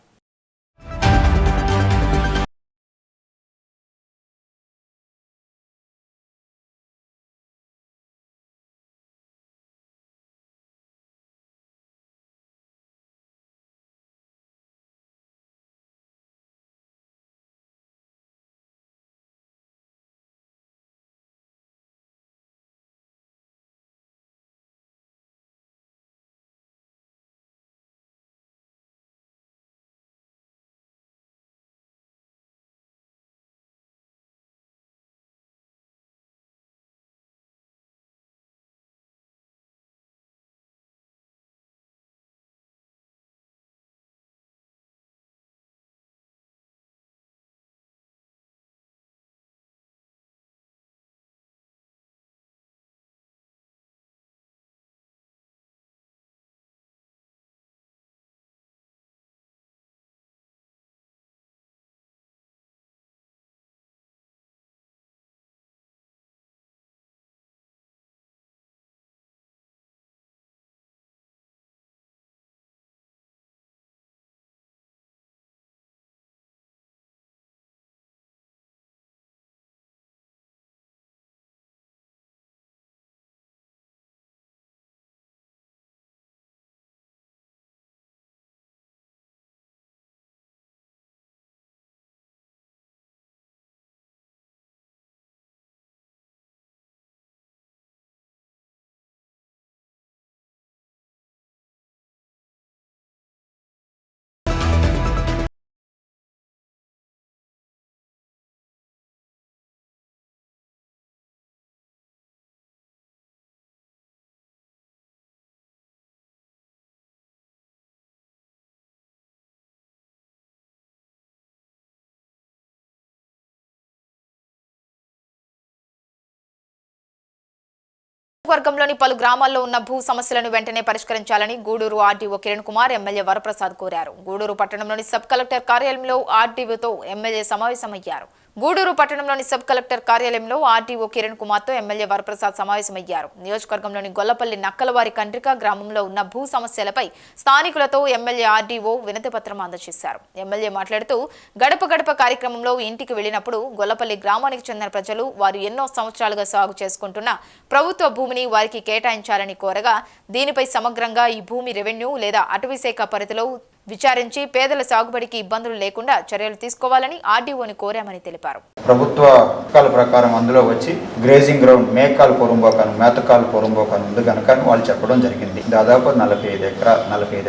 వర్గంలోని పలు గ్రామాల్లో ఉన్న భూ సమస్యలను వెంటనే పరిష్కరించాలని గూడూరు ఆర్డీఓ కిరణ్ కుమార్ ఎమ్మెల్యే వరప్రసాద్ కోరారు. గూడూరు పట్టణంలోని సబ్ కలెక్టర్ కార్యాలయంలో ఆర్డీఓతో ఎమ్మెల్యే సమావేశమయ్యారు. గూడూరు పట్టణంలోని సబ్ కలెక్టర్ కార్యాలయంలో ఆర్డీఓ కిరణ్ కుమార్తో ఎమ్మెల్యే వరప్రసాద్ సమావేశమయ్యారు. నియోజకవర్గంలోని గొల్లపల్లి నక్కలవారి కండ్రిక గ్రామంలో ఉన్న భూ సమస్యలపై స్థానికులతో ఎమ్మెల్యే ఆర్డీఓ వినతి పత్రం అందజేశారు. ఎమ్మెల్యే మాట్లాడుతూ గడప గడప కార్యక్రమంలో ఇంటికి వెళ్లినప్పుడు గొల్లపల్లి గ్రామానికి చెందిన ప్రజలు వారు ఎన్నో సంవత్సరాలుగా సాగు చేసుకుంటున్న ప్రభుత్వ భూమిని వారికి కేటాయించాలని కోరగా దీనిపై సమగ్రంగా ఈ భూమి రెవెన్యూ లేదా అటవీశాఖ పరిధిలో విచారించి పేదల సాగుబడికి ఇబ్బందులు లేకుండా చర్యలు తీసుకోవాలని ఆర్డీఓని కోరామని తెలిపారు. ప్రభుత్వ పథకాల ప్రకారం అందులో వచ్చి గ్రేజింగ్ గ్రౌండ్ మేకాలు పొరంబోకాను మేతకాలు పొరంబోకాను ఉంది కనుక వాళ్ళు చెప్పడం జరిగింది. దాదాపు 45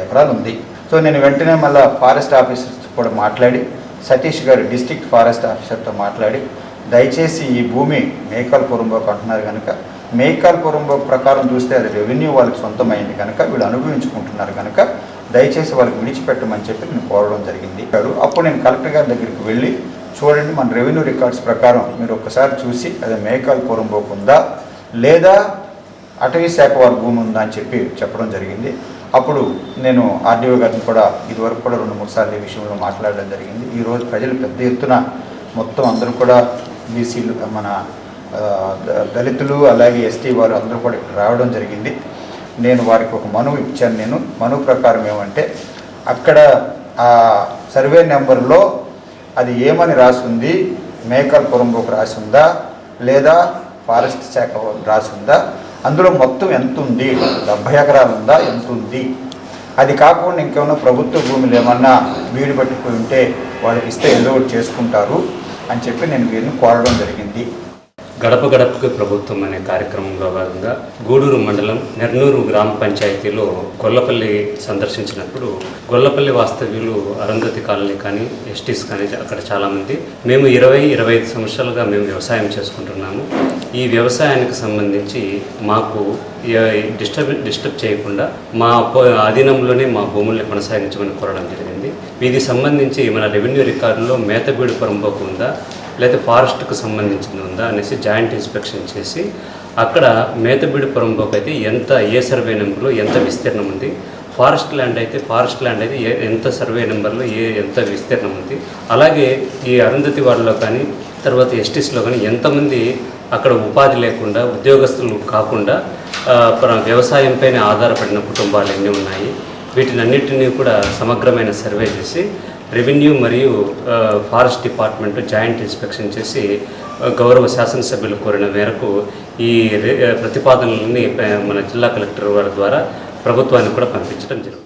ఎకరాలు ఉంది. సో నేను వెంటనే మళ్ళీ ఫారెస్ట్ ఆఫీసర్తో కూడా మాట్లాడి సతీష్ గారు డిస్ట్రిక్ట్ ఫారెస్ట్ ఆఫీసర్తో మాట్లాడి దయచేసి ఈ భూమి మేకాలు పొరంబోకు అంటున్నారు కనుక మేకాలు పొరంబోకు ప్రకారం చూస్తే అది రెవెన్యూ వాళ్ళకి సొంతమైంది కనుక వీళ్ళు అనుభవించుకుంటున్నారు కనుక దయచేసి వాళ్ళకి విడిచిపెట్టమని చెప్పి నేను కోరడం జరిగింది. అప్పుడు నేను కలెక్టర్ గారి దగ్గరికి వెళ్ళి చూడండి మన రెవెన్యూ రికార్డ్స్ ప్రకారం మీరు ఒక్కసారి చూసి అది మేకాలు పొరంబోకు ఉందా లేదా అటవీ శాఖ వారి భూమి ఉందా అని చెప్పడం జరిగింది. అప్పుడు నేను ఆర్డీఓ గారిని కూడా ఇదివరకు కూడా 2-3 సార్లు ఈ విషయంలో మాట్లాడడం జరిగింది. ఈరోజు ప్రజలు పెద్ద ఎత్తున మొత్తం అందరూ కూడా బీసీలు మన దళితులు అలాగే ఎస్టీ వారు అందరూ కూడా ఇక్కడ రావడం జరిగింది. నేను వారికి ఒక మనువు ఇచ్చాను. నేను మనువు ప్రకారం ఏమంటే అక్కడ ఆ సర్వే నెంబర్లో అది ఏమని రాసి ఉంది, మేకల్ పొరంబోకు రాసి ఉందా లేదా ఫారెస్ట్ శాఖ రాసి ఉందా, అందులో మొత్తం ఎంత ఉంది, 70 ఎకరాలు ఉందా, ఎంత ఉంది, అది కాకుండా ఇంకేమైనా ప్రభుత్వ భూములు ఏమన్నా వీలు పట్టుకుని ఉంటే వాళ్ళకి ఇస్తే ఏదో ఒకటి చేసుకుంటారు అని చెప్పి నేను వీరిని కోరడం జరిగింది. గడప గడపకి ప్రభుత్వం అనే కార్యక్రమంలో భాగంగా గూడూరు మండలం నెర్నూరు గ్రామ పంచాయతీలో గొల్లపల్లి సందర్శించినప్పుడు గొల్లపల్లి వాస్తవ్యులు అరుంధతి కాలనీ కానీ ఎస్టీస్ కానీ అక్కడ చాలామంది మేము 20-25 సంవత్సరాలుగా మేము వ్యవసాయం చేసుకుంటున్నాము. ఈ వ్యవసాయానికి సంబంధించి మాకు డిస్టర్బ్ చేయకుండా మా అధీనంలోనే మా భూముల్ని కొనసాగించమని కోరడం జరిగింది. వీటికి సంబంధించి మన రెవెన్యూ రికార్డులో మేతబీడు పరంబోకు ఉందా లేదా ఫారెస్ట్కు సంబంధించింది ఉందా అనేసి జాయింట్ ఇన్స్పెక్షన్ చేసి అక్కడ మేతబీడు పరంబోకు అయితే ఏ సర్వే నెంబర్లో ఎంత విస్తీర్ణం ఉంది, ఫారెస్ట్ ల్యాండ్ అయితే ఎంత సర్వే నెంబర్లో ఎంత విస్తీర్ణం ఉంది, అలాగే ఈ అరుంధతి వార్డులో కానీ తర్వాత ఎస్టీస్లో కానీ ఎంతమంది అక్కడ ఉపాధి లేకుండా ఉద్యోగస్తులు కాకుండా వ్యవసాయంపైనే ఆధారపడిన కుటుంబాలు ఎన్ని ఉన్నాయి, వీటినన్నిటినీ కూడా సమగ్రమైన సర్వే చేసి రెవెన్యూ మరియు ఫారెస్ట్ డిపార్ట్మెంట్ జాయింట్ ఇన్స్పెక్షన్ చేసి గౌరవ శాసనసభ్యులు కోరిన మేరకు ఈ ప్రతిపాదనలని మన జిల్లా కలెక్టర్ వారి ద్వారా ప్రభుత్వానికి కూడా పంపించడం జరుగుతుంది.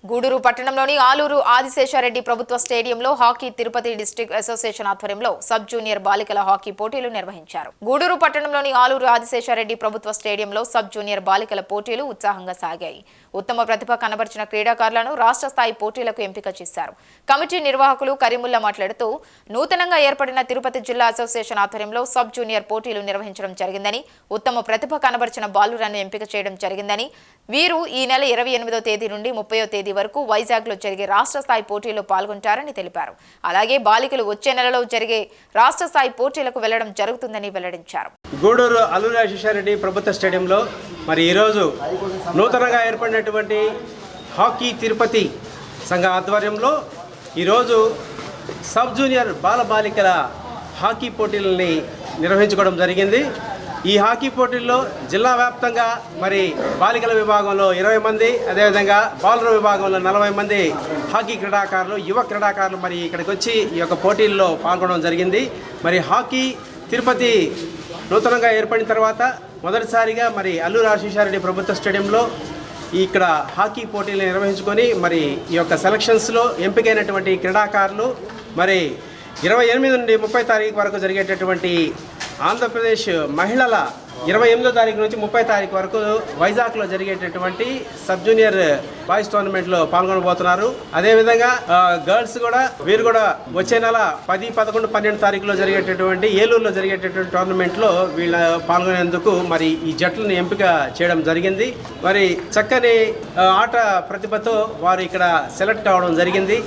గూడూరు పట్టణంలోని ఆలూరు ఆదిశేషారెడ్డి ప్రభుత్వ స్టేడియంలో హాకీ తిరుపతి డిస్ట్రిక్ట్ అసోసియేషన్ ఆధ్వర్యంలో సబ్ జూనియర్ బాలికల హాకీ పోటీలు నిర్వహించారు. గూడూరు పట్టణంలోని ఆలూరు ఆదిశేషారెడ్డి ప్రభుత్వ స్టేడియంలో సబ్ జూనియర్ బాలికల పోటీలు ఉత్సాహంగా సాగాయి. ఉత్తమ ప్రతిభ కనబర్చిన క్రీడాకారులను రాష్ట్ర స్థాయి పోటీలకు ఎంపిక చేశారు. కమిటీ నిర్వాహకులు కరీముల్లా మాట్లాడుతూ నూతనంగా ఏర్పడిన తిరుపతి జిల్లా అసోసియేషన్ ఆధ్వర్యంలో సబ్ జూనియర్ పోటీలు నిర్వహించడం జరిగిందని, ఉత్తమ ప్రతిభ కనబర్చిన బాలురను ఎంపిక చేయడం జరిగిందని, వీరు ఈ నెల 28వ తేదీ నుండి 30వ తేదీ వరకు వైజాగ్లో జరిగే రాష్ట్ర స్థాయి పోటీల్లో పాల్గొంటారని తెలిపారు. అలాగే బాలికలు వచ్చే నెలలో జరిగే రాష్ట్ర స్థాయి పోటీలకు వెళ్లడం జరుగుతుందని వెల్లడించారు. గూడూరు ఆలూరు ఆదిశేషారెడ్డి ప్రభుత్వ స్టేడియంలో మరి ఈరోజు నూతనంగా ఏర్పడినటువంటి హాకీ తిరుపతి సంఘ ఆధ్వర్యంలో ఈరోజు సబ్ జూనియర్ బాలబాలికల హాకీ పోటీలని నిర్వహించుకోవడం జరిగింది. ఈ హాకీ పోటీల్లో జిల్లా వ్యాప్తంగా మరి బాలికల విభాగంలో 20 మంది, అదేవిధంగా బాలుర విభాగంలో 40 మంది హాకీ క్రీడాకారులు, యువ క్రీడాకారులు మరి ఇక్కడికి వచ్చి ఈ యొక్క పోటీల్లో పాల్గొనడం జరిగింది. మరి హాకీ తిరుపతి నూతనంగా ఏర్పడిన తర్వాత మొదటిసారిగా మరి ఆలూరు ఆదిశేషారెడ్డి ప్రభుత్వ స్టేడియంలో ఇక్కడ హాకీ పోటీలు నిర్వహించుకొని మరి ఈ యొక్క సెలక్షన్స్లో ఎంపికైనటువంటి క్రీడాకారులు మరి 28 నుండి 30 తారీఖు వరకు జరిగేటటువంటి ఆంధ్రప్రదేశ్ మహిళల 28వ తారీఖు నుంచి 30 తారీఖు వరకు వైజాగ్లో జరిగేటటువంటి సబ్ జూనియర్ బాయ్స్ టోర్నమెంట్లో పాల్గొనబోతున్నారు. అదేవిధంగా గర్ల్స్ కూడా వీరు కూడా వచ్చే నెల 10, 11, 12 తారీఖులో జరిగేటటువంటి ఏలూరులో జరిగేటటువంటి టోర్నమెంట్లో వీళ్ళ పాల్గొనేందుకు మరి ఈ జట్లను ఎంపిక చేయడం జరిగింది. మరి చక్కని ఆట ప్రతిభతో వారు ఇక్కడ సెలెక్ట్ కావడం జరిగింది.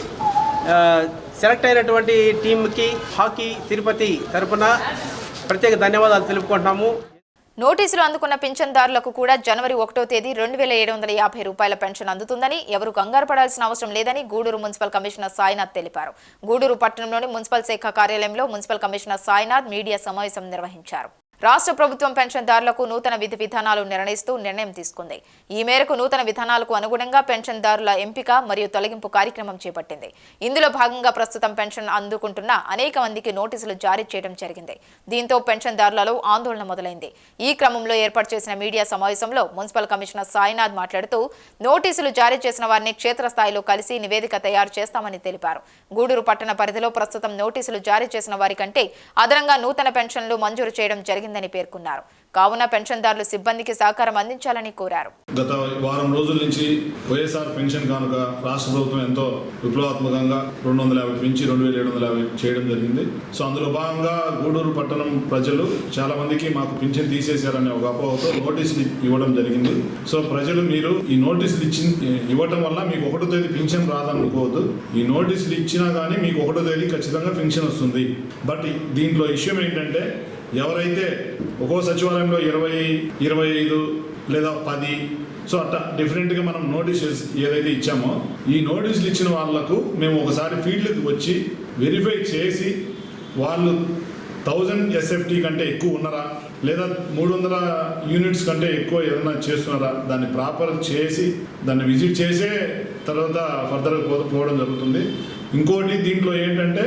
సెలెక్ట్ అయినటువంటి టీంకి హాకీ తిరుపతి తరపున ప్రత్యేక ధన్యవాదాలు తెలుపుకుంటున్నాము. నోటీసులు అందుకున్న పింఛన్దారులకు కూడా జనవరి 1వ తేదీ 2750 రూపాయల పెన్షన్ అందుతుందని, ఎవరు కంగారు పడాల్సిన అవసరం లేదని గూడూరు మున్సిపల్ కమిషనర్ సాయినాథ్ తెలిపారు. గూడూరు పట్టణంలోని మున్సిపల్ శాఖ కార్యాలయంలో మున్సిపల్ కమిషనర్ సాయినాథ్ మీడియా సమావేశం నిర్వహించారు. రాష్ట్ర ప్రభుత్వం పెన్షన్దారులకు నూతన విధి విధానాలు నిర్ణయిస్తూ నిర్ణయం తీసుకుంది. ఈ మేరకు నూతన విధానాలకు అనుగుణంగా పెన్షన్దారుల ఎంపిక మరియు తొలగింపు కార్యక్రమం చేపట్టింది. ఇందులో భాగంగా ప్రస్తుతం పెన్షన్ అందుకుంటున్న అనేక మందికి నోటీసులు జారీ చేయడం జరిగింది. దీంతో పెన్షన్దారులలో ఆందోళన మొదలైంది. ఈ క్రమంలో ఏర్పాటు చేసిన మీడియా సమావేశంలో మున్సిపల్ కమిషనర్ సాయినాథ్ మాట్లాడుతూ నోటీసులు జారీ చేసిన వారిని క్షేత్రస్థాయిలో కలిసి నివేదిక తయారు చేస్తామని తెలిపారు. గూడూరు పట్టణ పరిధిలో ప్రస్తుతం నోటీసులు జారీ చేసిన వారి కంటే అదనంగా నూతన పెన్షన్లు మంజూరు చేయడం జరిగింది పేర్కొన్నారు. కావున పెన్షన్దారులు సిబ్బందికి సహకారం అందించాలని కోరారు. గత వారం రోజుల నుంచి వైఎస్ఆర్ పెన్షన్ కానుక రాష్ట్ర ప్రభుత్వం ఎంతో విప్లవాత్మకంగా 250 పెంచి 2750 చేయడం జరిగింది. సో అందులో భాగంగా గూడూరు పట్టణం ప్రజలు చాలా మందికి మాకు పెన్షన్ తీసేశారనే ఒక అపోహతో నోటీసులు ఇవ్వడం జరిగింది. సో ప్రజలు మీరు ఈ నోటీసులు ఇవ్వటం వల్ల మీకు 1వ తేదీ పెన్షన్ రాదనుకోవద్దు. ఈ నోటీసులు ఇచ్చినా కానీ మీకు 1వ తేదీ ఖచ్చితంగా పెన్షన్ వస్తుంది. బట్ దీంట్లో విషయం ఏంటంటే ఎవరైతే ఒక్కో సచివాలయంలో 20, 25 లేదా 10 సో అట్లా డిఫరెంట్గా మనం నోటీసెస్ ఏదైతే ఇచ్చామో ఈ నోటీసులు ఇచ్చిన వాళ్లకు మేము ఒకసారి ఫీల్డ్కి వచ్చి వెరిఫై చేసి వాళ్ళు 1000 SFT కంటే ఎక్కువ ఉన్నారా లేదా 300 యూనిట్స్ కంటే ఎక్కువ ఏదైనా చేస్తున్నారా దాన్ని ప్రాపర్ చేసి దాన్ని విజిట్ చేసే తర్వాత ఫర్దర్గా పోవడం జరుగుతుంది. ఇంకోటి దీంట్లో ఏంటంటే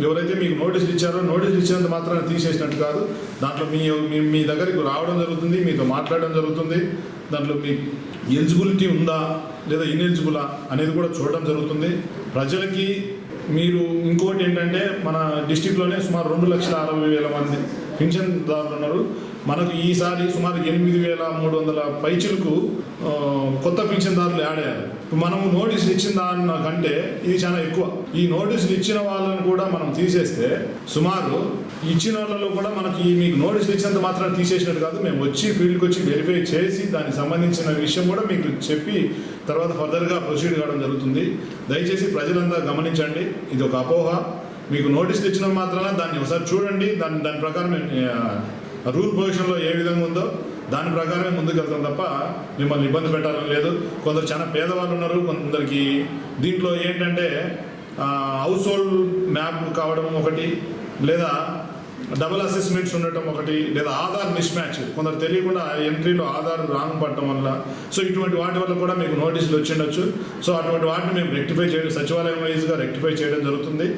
ఎవరైతే మీకు నోటీసులు ఇచ్చారో నోటీసులు ఇచ్చినంత మాత్రాన్ని తీసేసినట్టు కాదు. దాంట్లో మీ దగ్గరికి రావడం జరుగుతుంది, మీతో మాట్లాడడం జరుగుతుంది. దాంట్లో మీ ఎలిజిబిలిటీ ఉందా లేదా ఇన్ఎలిజిబులా అనేది కూడా చూడడం జరుగుతుంది. ప్రజలకి మీరు ఇంకోటి ఏంటంటే మన డిస్టిక్లోనే సుమారు 2,60,000 మంది పింఛన్దారులు ఉన్నారు. మనకు ఈసారి సుమారు 8,300 పైచిలకు కొత్త పింఛన్దారులు యాడ్ అయ్యారు. మనము నోటీసులు ఇచ్చిన దానికంటే ఇది చాలా ఎక్కువ. ఈ నోటీసులు ఇచ్చిన వాళ్ళని కూడా మనం తీసేస్తే సుమారు ఇచ్చిన వాళ్ళలో కూడా మనకి మీకు నోటీసులు ఇచ్చినంత మాత్రం తీసేసినట్టు కాదు. మేము వచ్చి ఫీల్డ్కి వచ్చి వెరిఫై చేసి దానికి సంబంధించిన విషయం కూడా మీకు చెప్పి తర్వాత ఫర్దర్గా ప్రొసీడ్ కావడం జరుగుతుంది. దయచేసి ప్రజలంతా గమనించండి, ఇది ఒక అపోహ. మీకు నోటీసులు ఇచ్చిన మాత్రాన దాన్ని ఒకసారి చూడండి. దాని ప్రకారం రూల్ పొజిషన్లో ఏ విధంగా ఉందో దాని ప్రకారమే ముందుకు వెళ్తాం తప్ప మిమ్మల్ని ఇబ్బంది పెట్టాలని లేదు. కొందరు చాలా పేదవాళ్ళు ఉన్నారు. కొందరికి దీంట్లో ఏంటంటే హౌస్ హోల్డ్ మ్యాప్ కావడం ఒకటి, లేదా డబుల్ అసెస్మెంట్స్ ఉండటం ఒకటి, లేదా ఆధార్ మిస్ మ్యాచ్, కొందరు తెలియకుండా ఎంట్రీలో ఆధార్ రాంగ్ పడటం వల్ల. సో ఇటువంటి వాటి వల్ల కూడా మీకు నోటీసులు వచ్చిండొచ్చు. సో అటువంటి వాటిని మేము రెక్టిఫై చేయడం, సచివాలయం వైజ్గా రెక్టిఫై చేయడం జరుగుతుంది.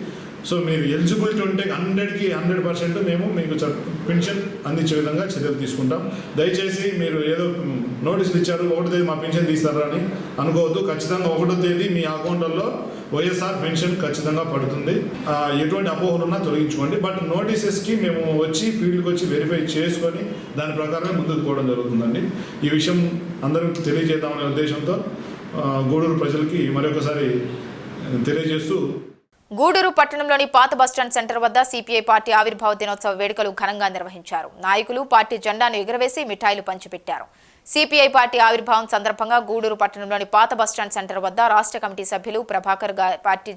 సో మీరు ఎలిజిబిలిటీ ఉంటే 100% మేము మీకు పెన్షన్ అందించే విధంగా చర్యలు తీసుకుంటాం. దయచేసి మీరు ఏదో నోటీసులు ఇచ్చారు 1వ తేదీ మా పెన్షన్ తీస్తారా అని అనుకోవద్దు. ఖచ్చితంగా 1వ తేదీ మీ అకౌంట్లలో వైఎస్ఆర్ పెన్షన్ ఖచ్చితంగా పడుతుంది. ఎటువంటి అపోహలున్నా తొలగించుకోండి. బట్ నోటీసెస్కి మేము వచ్చి ఫీల్డ్కి వచ్చి వెరిఫై చేసుకొని దాని ప్రకారమే ముందుకు పోవడం జరుగుతుందండి. ఈ విషయం అందరికీ తెలియజేద్దామనే ఉద్దేశంతో గూడూరు ప్రజలకి మరొకసారి తెలియజేస్తూ, గూడూరు పట్టణంలోని పాత బస్టాండ్ సెంటర్ వద్ద సిపిఐ పార్టీ ఆవిర్భావ దినోత్సవ వేడుకలు ఘనంగా నిర్వహించారు. నాయకులు పార్టీ జెండాను ఎగురవేసి మిఠాయిలు పంచిపెట్టారు. సిపిఐ పార్టీ ఆవిర్భావం సందర్భంగా గూడూరు పట్టణంలోని పాత బస్టాండ్ సెంటర్ వద్ద రాష్ట్ర కమిటీ సభ్యులు ప్రభాకర్ పార్టీ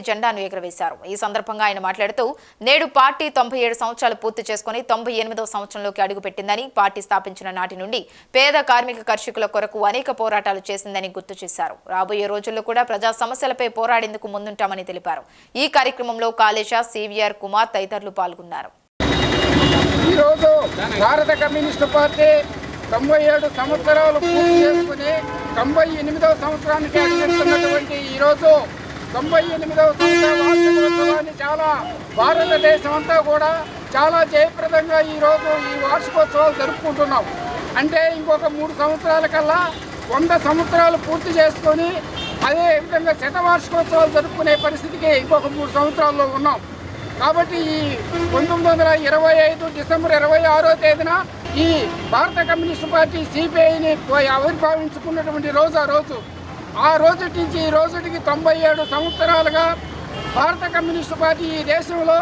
జెండాను ఎగురవేశారు. ఈ సందర్భంగా ఆయన మాట్లాడుతూ, నేడు పార్టీ 97 సంవత్సరాలు పూర్తి చేసుకుని 98వ సంవత్సరంలోకి అడుగుపెట్టిందని, పార్టీ స్థాపించిన నాటి నుండి పేద కార్మిక కర్షకుల కొరకు అనేక పోరాటాలు చేసిందని గుర్తు చేశారు. రాబోయే రోజుల్లో కూడా ప్రజా సమస్యలపై పోరాడేందుకు ముందుంటామని తెలిపారు. ఈ కార్యక్రమంలో కాళేశ, సివిఆర్ కుమార్ తదితరులు పాల్గొన్నారు. ఈరోజు భారత కమ్యూనిస్టు పార్టీ 97 సంవత్సరాలు పూర్తి చేసుకుని 98వ సంవత్సరానికి అడుగుతున్నటువంటి ఈరోజు 98వ సంవత్సర వార్షికోత్సవాన్ని చాలా భారతదేశం అంతా కూడా చాలా జయప్రదంగా ఈరోజు ఈ వార్షికోత్సవాలు జరుపుకుంటున్నాం. అంటే ఇంకొక 3 సంవత్సరాల కల్లా 100 సంవత్సరాలు పూర్తి చేసుకొని అదేవిధంగా శతవార్షికోత్సవాలు జరుపుకునే పరిస్థితికి ఇంకొక 3 సంవత్సరాల్లో ఉన్నాం. కాబట్టి ఈ 1925 డిసెంబర్ 26వ తేదీన ఈ భారత కమ్యూనిస్టు పార్టీ సిపిఐని ఆవిర్భావించుకున్నటువంటి రోజు ఆ రోజు నుంచి ఈ రోజుకి 97 సంవత్సరాలుగా భారత కమ్యూనిస్టు పార్టీ ఈ దేశంలో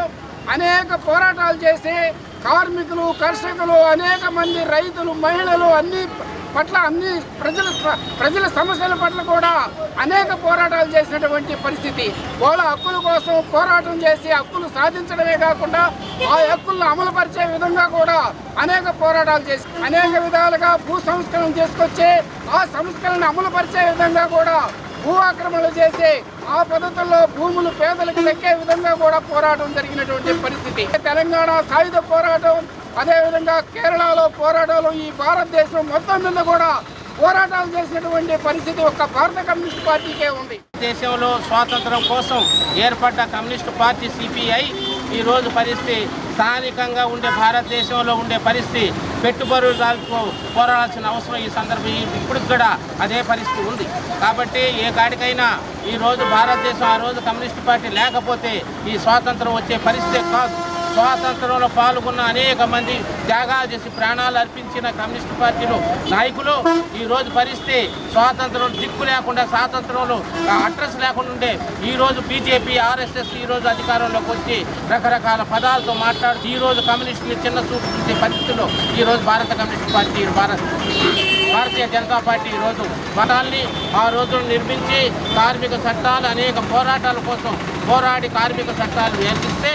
అనేక పోరాటాలు చేసి కార్మికులు, కర్షకులు, అనేక మంది రైతులు, మహిళలు అన్ని ప్రజల సమస్యల పట్ల కూడా అనేక పోరాటాలు చేసినటువంటి పరిస్థితి. వాళ్ళ హక్కుల కోసం పోరాటం చేసి హక్కులు సాధించడమే కాకుండా ఆ హక్కులను అమలుపరిచే విధంగా కూడా అనేక పోరాటాలు చేసి అనేక విధాలుగా భూ సంస్కరణ చేసుకొచ్చి ఆ సంస్కరణను అమలుపరిచే విధంగా కూడా భూ ఆక్రమణలు చేసి ఆ పద్ధతుల్లో భూములు పేదలకు దక్కే విధంగా కూడా పోరాటం జరిగినటువంటి పరిస్థితి. తెలంగాణ సాయుధ పోరాటం, అదేవిధంగా కేరళలో పోరాటాలు, ఈ భారతదేశం మొత్తం మీద కూడా పోరాటాలు చేసినటువంటి పరిస్థితి ఒక్క భారత కమ్యూనిస్ట్ పార్టీకే ఉంది. దేశంలో స్వాతంత్రం కోసం ఏర్పడ్డ కమ్యూనిస్టు పార్టీ సిపిఐ ఈరోజు పరిస్థితి స్థానికంగా ఉండే భారతదేశంలో ఉండే పరిస్థితి పెట్టుబడులకు పోరాడాల్సిన అవసరం ఈ సందర్భం ఇప్పుడు కూడా అదే పరిస్థితి ఉంది. కాబట్టి ఏ కాడికైనా ఈరోజు భారతదేశం ఆ రోజు కమ్యూనిస్టు పార్టీ లేకపోతే ఈ స్వాతంత్రం వచ్చే పరిస్థితి కాదు. స్వాతంత్రంలో పాల్గొన్న అనేక మంది త్యాగాలు చేసి ప్రాణాలు అర్పించిన కమ్యూనిస్టు పార్టీలు నాయకులు ఈరోజు పరిస్థితి స్వాతంత్రం దిక్కు లేకుండా, స్వాతంత్రంలో అడ్రస్ లేకుండా ఉండే ఈరోజు బీజేపీ, ఆర్ఎస్ఎస్ ఈరోజు అధికారంలోకి వచ్చి రకరకాల పదాలతో మాట్లాడుతూ ఈరోజు కమ్యూనిస్టులు చిన్న చూపు చూసే పరిస్థితుల్లో ఈరోజు భారత communist party, Bharatiya Janata party ఈరోజు మతాల్ని ఆ రోజును నిర్మించి కార్మిక చట్టాలు అనేక పోరాటాల కోసం పోరాడి కార్మిక చట్టాలు ఏర్పిస్తే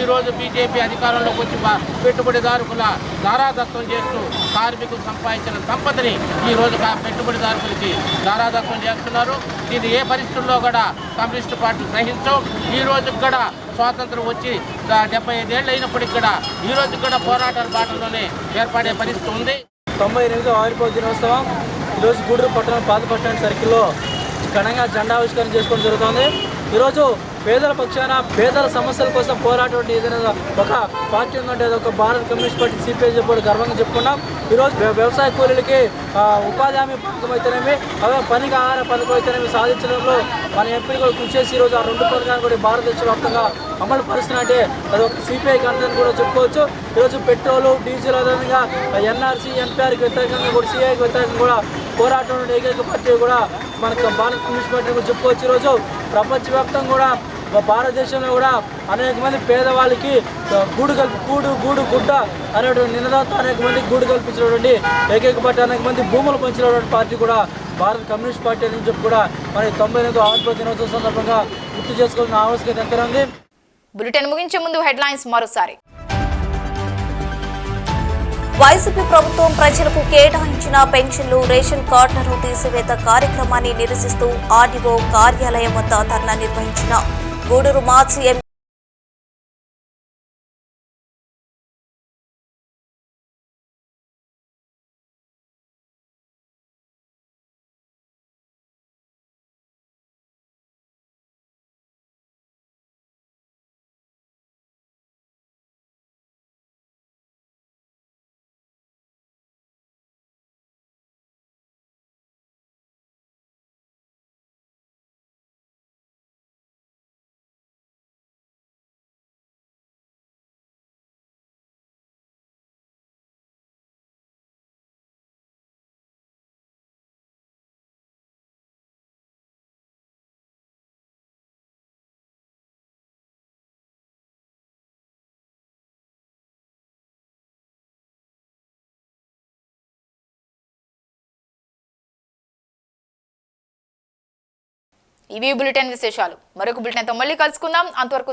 ఈరోజు బీజేపీ అధికారంలోకి వచ్చి పెట్టుబడిదారుకుల దారాదత్వం చేస్తూ కార్మికులు సంపాదించిన సంపదని ఈరోజు పెట్టుబడిదారుకులకి దారాదత్వం చేస్తున్నారు. ఇది ఏ పరిస్థితుల్లో కూడా కమ్యూనిస్టు పార్టీ గ్రహించవు. ఈ రోజు కూడా స్వాతంత్రం వచ్చి 75 ఏళ్ళు అయినప్పటికీ కూడా ఈ రోజు కూడా పోరాటాల బాటలోనే ఏర్పడే పరిస్థితి ఉంది. 98వ ఆవిర్భావ దినోత్సవం ఈరోజు గూడూరు పట్టణం పాత బస్టాండ్ సర్కిల్లో ఘనంగా జెండా ఆవిష్కరణ చేసుకోవడం జరుగుతుంది. ఈరోజు పేదల పక్షాన పేదల సమస్యల కోసం పోరాటం ఏదైనా ఒక పార్టీ ఉందంటే అది ఒక భారత కమ్యూనిస్ట్ పార్టీ సిపిఐ చెప్పి గర్వంగా చెప్పుకున్నాం. ఈరోజు వ్యవసాయ కూలీలకి ఉపాధి హామీ పథకం అయితేనేమి అలాగే పనికి ఆహార పథకం అయితేనేమి సాధించడంలో మన ఎంపీలు కూడా కృషి చేసి ఈరోజు ఆ 2 పథకాలు కూడా భారతదేశ వ్యాప్తంగా అమలు పరుస్తున్నట్టే అది ఒక సిపిఐ కంటెంట్ కూడా చెప్పుకోవచ్చు. ఈరోజు పెట్రోలు డీజిల్ అదేవిధంగా ఎన్ఆర్సీ ఎన్పిఆర్కి వ్యతిరేకంగా కూడా సిఐకి వ్యతిరేకంగా కూడా పోరాటం ఏకైక పార్టీ కూడా మనకు భారత కమ్యూనిస్ట్ పార్టీ కూడా చెప్పుకోవచ్చు. ఈరోజు ప్రపంచవ్యాప్తంగా కూడా భారతదేశంలో కూడా అనేక మంది పేదవాళ్ళకి గూడు గుడ్డ అనేటువంటి నినాదంతో అనేక మందికి గూడు కల్పించినటువంటి ఏకైక పార్టీ, అనేక మంది భూములు పంచినటువంటి పార్టీ కూడా భారత కమ్యూనిస్ట్ పార్టీ అని చెప్పి కూడా మరి 98వ ఆవిర్భావ దినోత్సవం సందర్భంగా గుర్తు చేసుకోవాల్సిన ఆవశ్యకత ఎంతైనా ఉంది. బులెటిన్ ముగించే ముందు హెడ్లైన్స్ మరోసారి. వైసీపీ ప్రభుత్వం ప్రజలకు కేటాయించిన పెన్షన్లు రేషన్ కార్డులను తీసివేత కార్యక్రమాన్ని నిరసిస్తూ ఆర్డీఓ కార్యాలయం వద్ద ధర్నా నిర్వహించిన గూడూరు మాజీ ఎంపీ ఇవి బులెటిన్ విశేషాలు. మరొక బులెటిన్తో మళ్ళీ కలుసుకుందాం. అంతవరకు